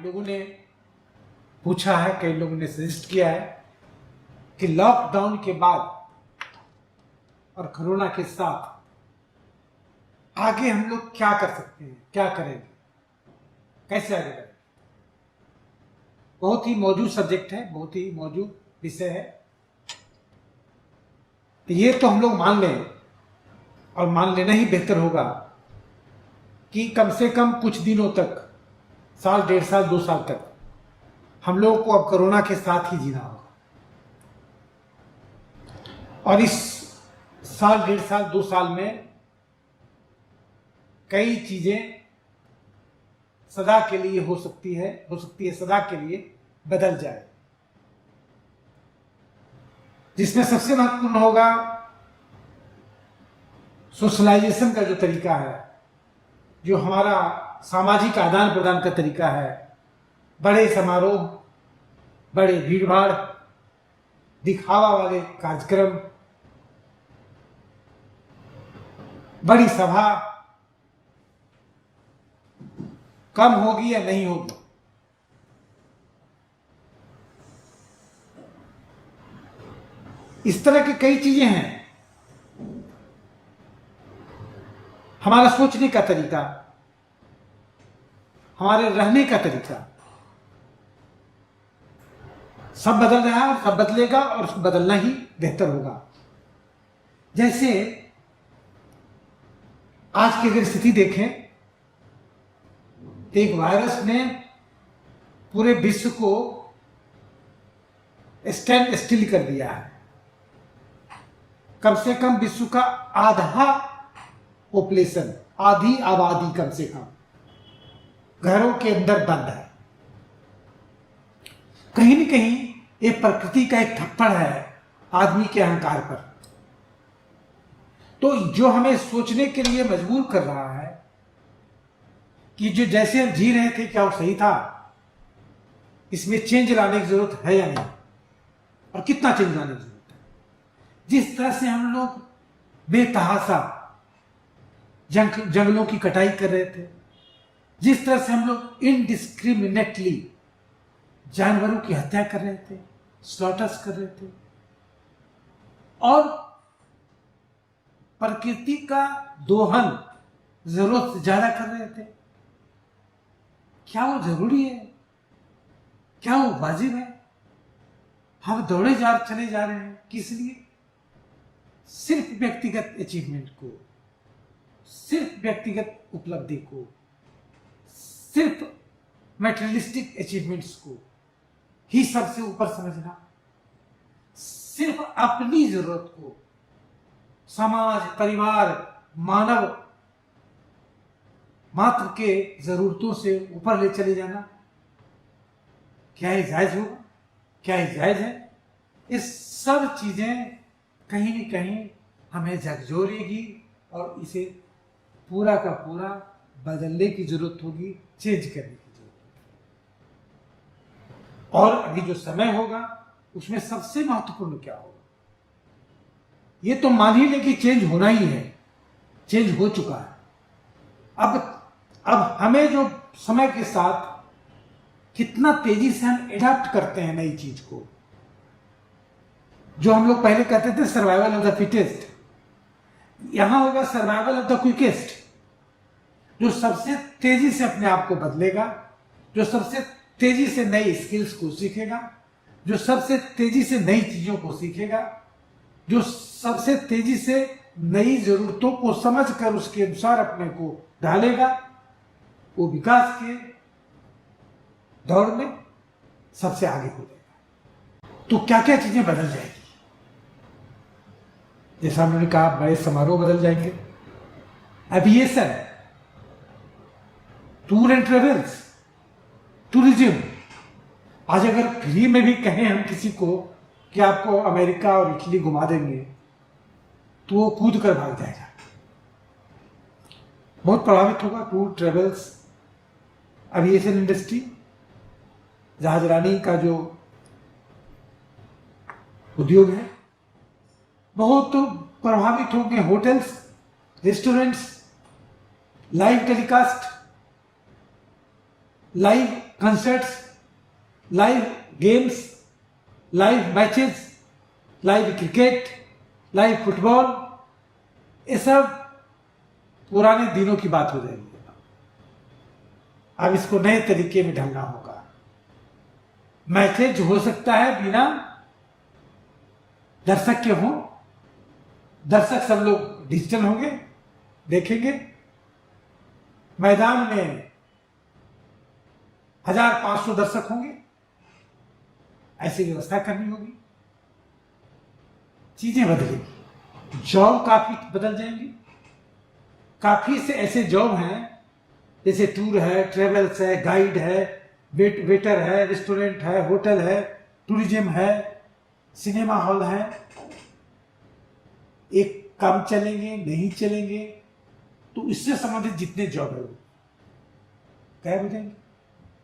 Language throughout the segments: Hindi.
कई लोगों ने पूछा है, कई लोगों ने सजेस्ट किया है कि लॉकडाउन के बाद और कोरोना के साथ आगे हम लोग क्या कर सकते हैं, क्या करेंगे, कैसे आगे बढ़ेंगे। बहुत ही मौजूद सब्जेक्ट है, बहुत ही मौजूद विषय है। तो ये तो हम लोग मान लें, और मान लेना ही बेहतर होगा कि कम से कम कुछ दिनों तक, साल, 1.5 साल, 2 साल तक हम लोगों को अब कोरोना के साथ ही जीना होगा। और इस साल, 1.5 साल, 2 साल में कई चीजें सदा के लिए हो सकती है सदा के लिए बदल जाए, जिसमें सबसे महत्वपूर्ण होगा सोशलाइजेशन का जो तरीका है, जो हमारा सामाजिक आदान प्रदान का तरीका है। बड़े समारोह, बड़े भीड़भाड़, दिखावा वाले कार्यक्रम, बड़ी सभा कम होगी या नहीं होगी। इस तरह की कई चीजें हैं। हमारा सोचने का तरीका, हमारे रहने का तरीका सब बदल रहा है, सब बदलेगा और बदलना ही बेहतर होगा। जैसे आज की अगर स्थिति देखें तो एक वायरस ने पूरे विश्व को स्टैंड स्टिल कर दिया है। कम से कम विश्व का आधा पॉपुलेशन, आधी आबादी कम से कम घरों के अंदर बंद है। कहीं न कहीं ये प्रकृति का एक थप्पड़ है आदमी के अहंकार पर। तो जो हमें सोचने के लिए मजबूर कर रहा है कि जो जैसे हम जी रहे थे क्या वो सही था, इसमें चेंज लाने की जरूरत है या नहीं, और कितना चेंज लाने की जरूरत है। जिस तरह से हम लोग बेतहाशा जंगलों की कटाई कर रहे थे, जिस तरह से हम लोग इनडिस्क्रिमिनेटली जानवरों की हत्या कर रहे थे, स्लॉटर्स कर रहे थे, और प्रकृति का दोहन जरूरत से ज्यादा कर रहे थे, क्या वो जरूरी है? क्या वो वाजिब है? हम चले जा रहे हैं किस लिए? सिर्फ व्यक्तिगत अचीवमेंट को, सिर्फ व्यक्तिगत उपलब्धि को, सिर्फ मैटेरियलिस्टिक अचीवमेंट्स को ही सबसे ऊपर समझना, सिर्फ अपनी जरूरत को, समाज, परिवार, मानव मात्र के जरूरतों से ऊपर ले चले जाना, क्या ये जायज होगा? क्या ये जायज है? ये सब चीजें कहीं न कहीं हमें झकझोरेगी और इसे पूरा का पूरा बदलने की जरूरत होगी, चेंज करने की जरूरत होगी। और अभी जो समय होगा उसमें सबसे महत्वपूर्ण क्या होगा? ये तो मान ही लें कि चेंज होना ही है, चेंज हो चुका है। अब हमें जो समय के साथ कितना तेजी से हम एडाप्ट करते हैं नई चीज को, जो हम लोग पहले कहते थे सर्वाइवल ऑफ द फिटेस्ट, यहां होगा सर्वाइवल ऑफ द क्विकेस्ट। जो सबसे तेजी से अपने आप को बदलेगा, जो सबसे तेजी से नई स्किल्स को सीखेगा, जो सबसे तेजी से नई चीजों को सीखेगा, जो सबसे तेजी से नई जरूरतों को समझकर उसके अनुसार अपने को ढालेगा, वो विकास के दौड़ में सबसे आगे हो जाएगा। तो क्या क्या चीजें बदल जाएगी? जैसा हमने कहा, बड़े समारोह बदल जाएंगे, aviation, tour and travels, tourism. आज अगर फ्री में भी कहें हम किसी को कि आपको अमेरिका और इटली घुमा देंगे, तो वो कूद कर भाग जाएगा। बहुत प्रभावित होगा टूर, ट्रेवल्स, एविएशन इंडस्ट्री, जहाजरानी का जो उद्योग है, बहुत प्रभावित होंगे। Hotels, restaurants, live telecast, live concerts, live games, live matches, live cricket, live football, ये सब पुराने दिनों की बात हो जाएगी। अब इसको नए तरीके में ढलना होगा। मैचेज हो सकता है बिना दर्शक के हों, दर्शक सब लोग डिजिटल होंगे, देखेंगे। मैदान में 1500 दर्शक होंगे, ऐसी व्यवस्था करनी होगी। चीजें बदलेंगी, जॉब काफी बदल जाएंगी। काफी से ऐसे जॉब हैं जैसे टूर है, ट्रेवल्स है, गाइड है, वेटर है, रेस्टोरेंट है, होटल है, टूरिज्म है, सिनेमा हॉल है। एक कम चलेंगे, नहीं चलेंगे, तो इससे संबंधित जितने जॉब है वो गायब हो जाएंगे।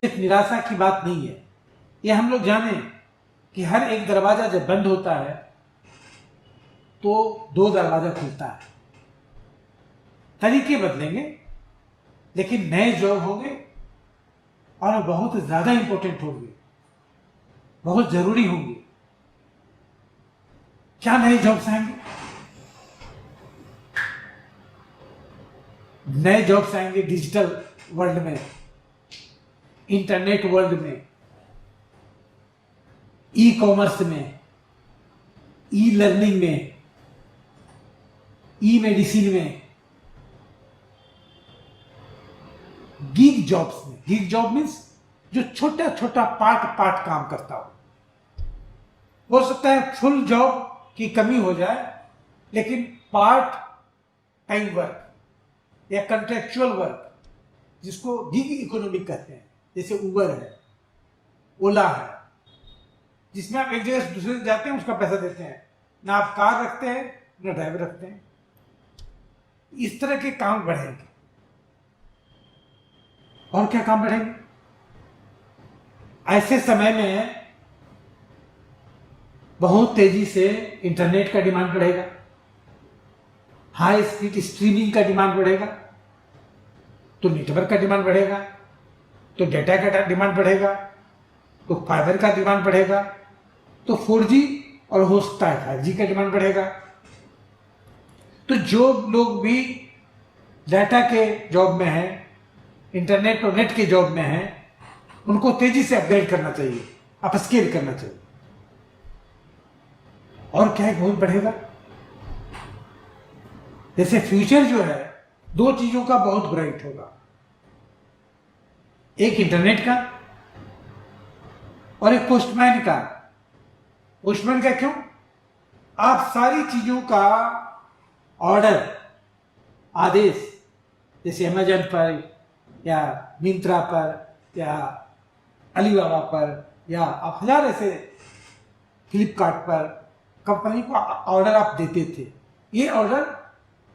सिर्फ निराशा की बात नहीं है, ये हम लोग जाने कि हर एक दरवाजा जब बंद होता है तो 2 दरवाजा खुलता है। तरीके बदलेंगे, लेकिन नए जॉब होंगे और बहुत ज्यादा इंपॉर्टेंट होंगे, बहुत जरूरी होंगे। क्या नए जॉब्स आएंगे? नए जॉब्स आएंगे डिजिटल वर्ल्ड में, इंटरनेट वर्ल्ड में, ई कॉमर्स में, ई लर्निंग में, ई मेडिसिन में, गिग जॉब्स में। गिग जॉब मीन्स जो छोटा छोटा पार्ट काम करता हो सकता है फुल जॉब की कमी हो जाए, लेकिन पार्ट टाइम वर्क या कंट्रेक्चुअल वर्क, जिसको गिग इकोनॉमी कहते हैं, जैसे उबर है, ओला है, जिसमें आप एक जगह से दूसरे जाते हैं, उसका पैसा देते हैं, ना आप कार रखते हैं ना ड्राइवर रखते हैं। इस तरह के काम बढ़ेंगे। और क्या काम बढ़ेंगे? ऐसे समय में बहुत तेजी से इंटरनेट का डिमांड बढ़ेगा, हाई स्पीड स्ट्रीमिंग का डिमांड बढ़ेगा, तो नेटवर्क का डिमांड बढ़ेगा, तो डेटा का डिमांड बढ़ेगा, तो फाइबर का डिमांड बढ़ेगा, तो 4G और हो सकता है 5G का डिमांड बढ़ेगा। तो जो लोग भी डाटा के जॉब में हैं, इंटरनेट और नेट के जॉब में हैं, उनको तेजी से अपग्रेड करना चाहिए, अपस्केल करना चाहिए। और क्या बहुत बढ़ेगा? जैसे फ्यूचर जो है 2 चीजों का बहुत ब्राइट होगा, एक इंटरनेट का और एक पोस्टमैन का। पोस्टमैन का क्यों? आप सारी चीजों का ऑर्डर, आदेश, जैसे अमेजन पर या मिंत्रा पर या अलीबाबा पर या आप हजार ऐसे फ्लिपकार्ट पर कंपनी को ऑर्डर आप देते थे, ये ऑर्डर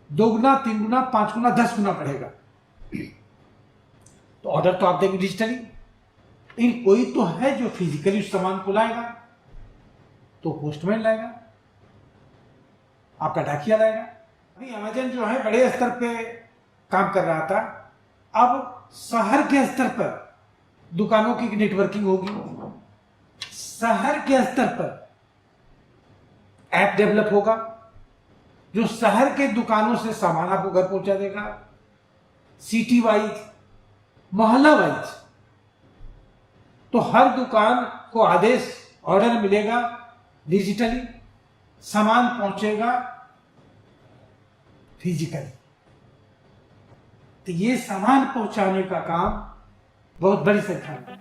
2 गुना, 3 गुना, 5 गुना, 10 गुना बढ़ेगा। तो ऑर्डर तो आप देंगे डिजिटली, लेकिन कोई तो है जो फिजिकली उस सामान को लाएगा, तो पोस्टमैन लाएगा, आपका डाकिया लाएगा। अभी अमेजन जो है बड़े स्तर पे काम कर रहा था, अब शहर के स्तर पर दुकानों की नेटवर्किंग होगी, शहर के स्तर पर ऐप डेवलप होगा जो शहर के दुकानों से सामान आपको घर पहुंचा देगा, सिटी वाइज, मोहल्ला वाइज। तो हर दुकान को आदेश, ऑर्डर मिलेगा डिजिटली, सामान पहुंचेगा फिजिकली। तो ये सामान पहुंचाने का काम बहुत बड़ी संख्या में